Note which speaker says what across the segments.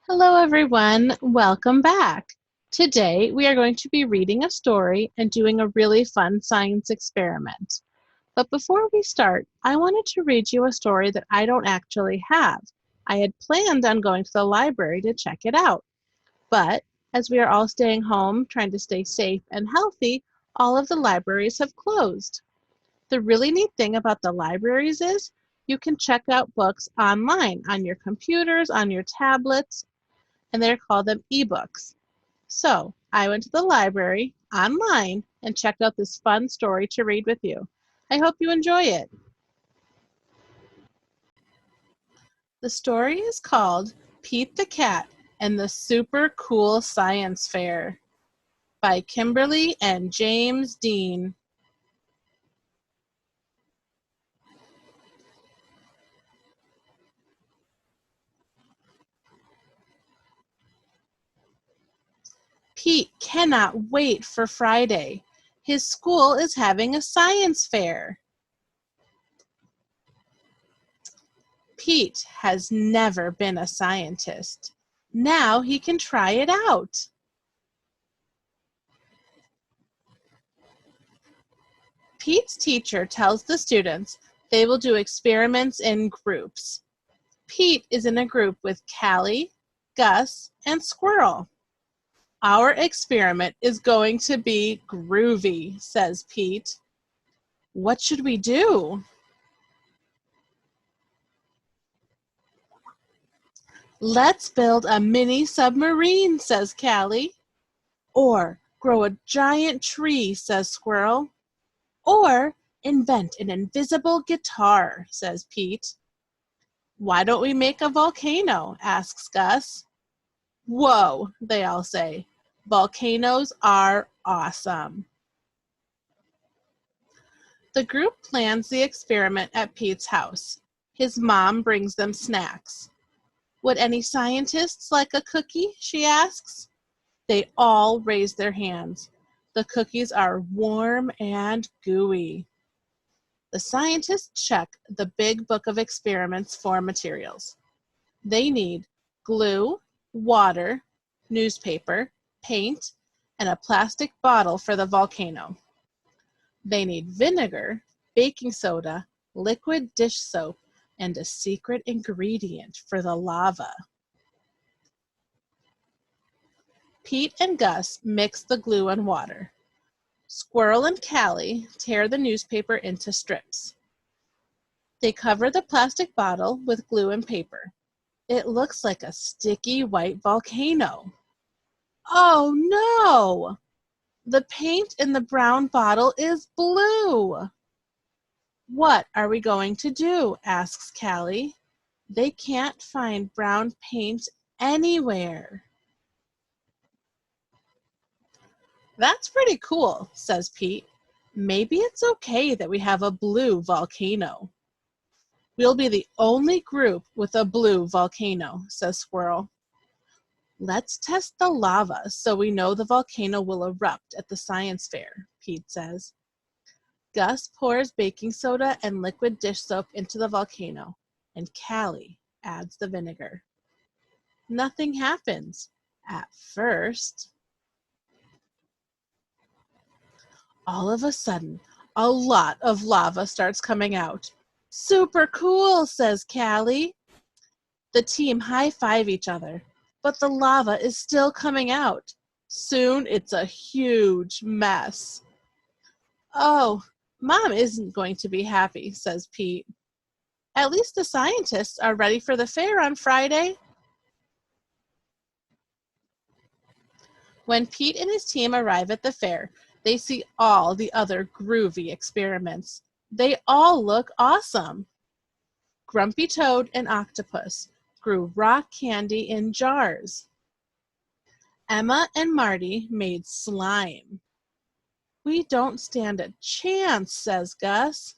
Speaker 1: Hello, everyone. Welcome back. Today, we are going to be reading a story and doing a really fun science experiment. But before we start, I wanted to read you a story that I don't actually have. I had planned on going to the library to check it out. But as we are all staying home, trying to stay safe and healthy, all of the libraries have closed. The really neat thing about the libraries is you can check out books online on your computers, on your tablets, and they're called them ebooks. So I went to the library online and checked out this fun story to read with you. I hope you enjoy it. The story is called Pete the Cat and the Super Cool Science Fair by Kimberly and James Dean. Pete cannot wait for Friday. His school is having a science fair. Pete has never been a scientist. Now he can try it out. Pete's teacher tells the students they will do experiments in groups. Pete is in a group with Callie, Gus, and Squirrel. Our experiment is going to be groovy, says Pete. What should we do? Let's build a mini submarine, says Callie. Or grow a giant tree, says Squirrel. Or invent an invisible guitar, says Pete. Why don't we make a volcano? Asks Gus. Whoa, they all say. Volcanoes are awesome. The group plans the experiment at Pete's house. His mom brings them snacks. Would any scientists like a cookie? She asks. They all raise their hands. The cookies are warm and gooey. The scientists check the big book of experiments for materials. They need glue, water, newspaper, paint, and a plastic bottle for the volcano. They need vinegar, baking soda, liquid dish soap, and a secret ingredient for the lava. Pete and Gus mix the glue and water. Squirrel and Callie tear the newspaper into strips. They cover the plastic bottle with glue and paper. It looks like a sticky white volcano. Oh no! The paint in the brown bottle is blue. What are we going to do? Asks Callie. They can't find brown paint anywhere. That's pretty cool, says Pete. Maybe it's okay that we have a blue volcano. We'll be the only group with a blue volcano, says Squirrel. Let's test the lava so we know the volcano will erupt at the science fair, Pete says. Gus pours baking soda and liquid dish soap into the volcano, and Callie adds the vinegar. Nothing happens at first. All of a sudden, a lot of lava starts coming out. Super cool, says Callie. The team high-five each other, but the lava is still coming out. Soon it's a huge mess. Oh, Mom isn't going to be happy, says Pete. At least the scientists are ready for the fair on Friday. When Pete and his team arrive at the fair, they see all the other groovy experiments. They all look awesome. Grumpy Toad and Octopus grew rock candy in jars. Emma and Marty made slime. We don't stand a chance, says Gus.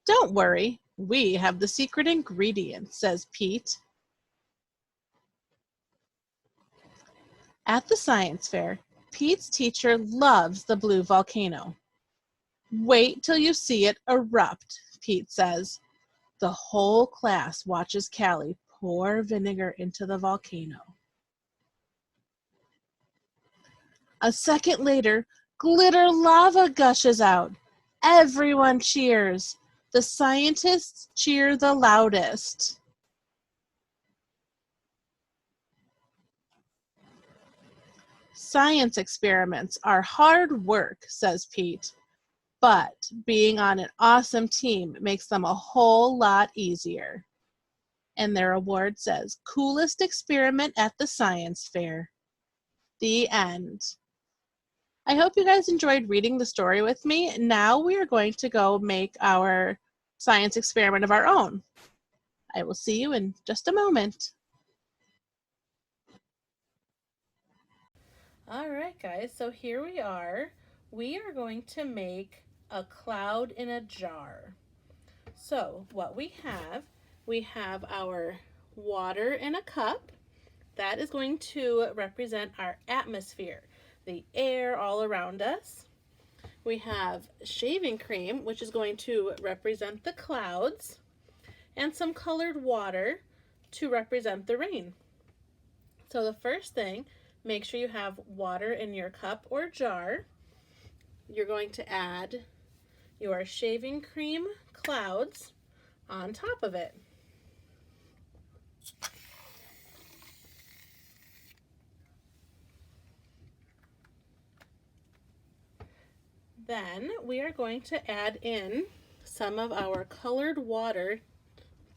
Speaker 1: Don't worry, we have the secret ingredient, says Pete. At the science fair, Pete's teacher loves the blue volcano. Wait till you see it erupt, Pete says. The whole class watches Callie pour vinegar into the volcano. A second later, glitter lava gushes out. Everyone cheers. The scientists cheer the loudest. Science experiments are hard work, says Pete, but being on an awesome team makes them a whole lot easier. And their award says, Coolest Experiment at the Science Fair. The end. I hope you guys enjoyed reading the story with me. Now we are going to go make our science experiment of our own. I will see you in just a moment. All right, guys, so here we are. We are going to make a cloud in a jar. So what we have our water in a cup. That is going to represent our atmosphere, the air all around us. We have shaving cream, which is going to represent the clouds, and some colored water to represent the rain. So the first thing, make sure you have water in your cup or jar. You're going to add your shaving cream clouds on top of it. Then we are going to add in some of our colored water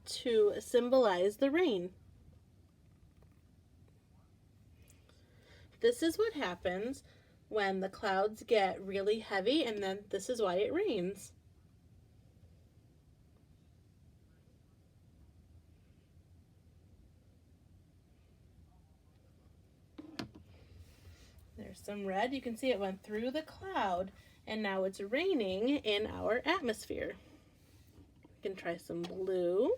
Speaker 1: to symbolize the rain. This is what happens when the clouds get really heavy, and then this is why it rains. There's some red. You can see it went through the cloud, and now it's raining in our atmosphere. We can try some blue.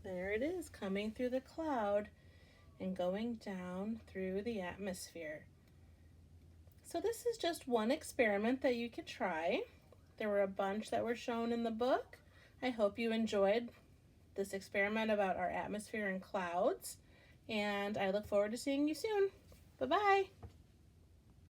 Speaker 1: There it is, coming through the cloud and going down through the atmosphere. So this is just one experiment that you could try. There were a bunch that were shown in the book. I hope you enjoyed this experiment about our atmosphere and clouds, and I look forward to seeing you soon. Bye-bye.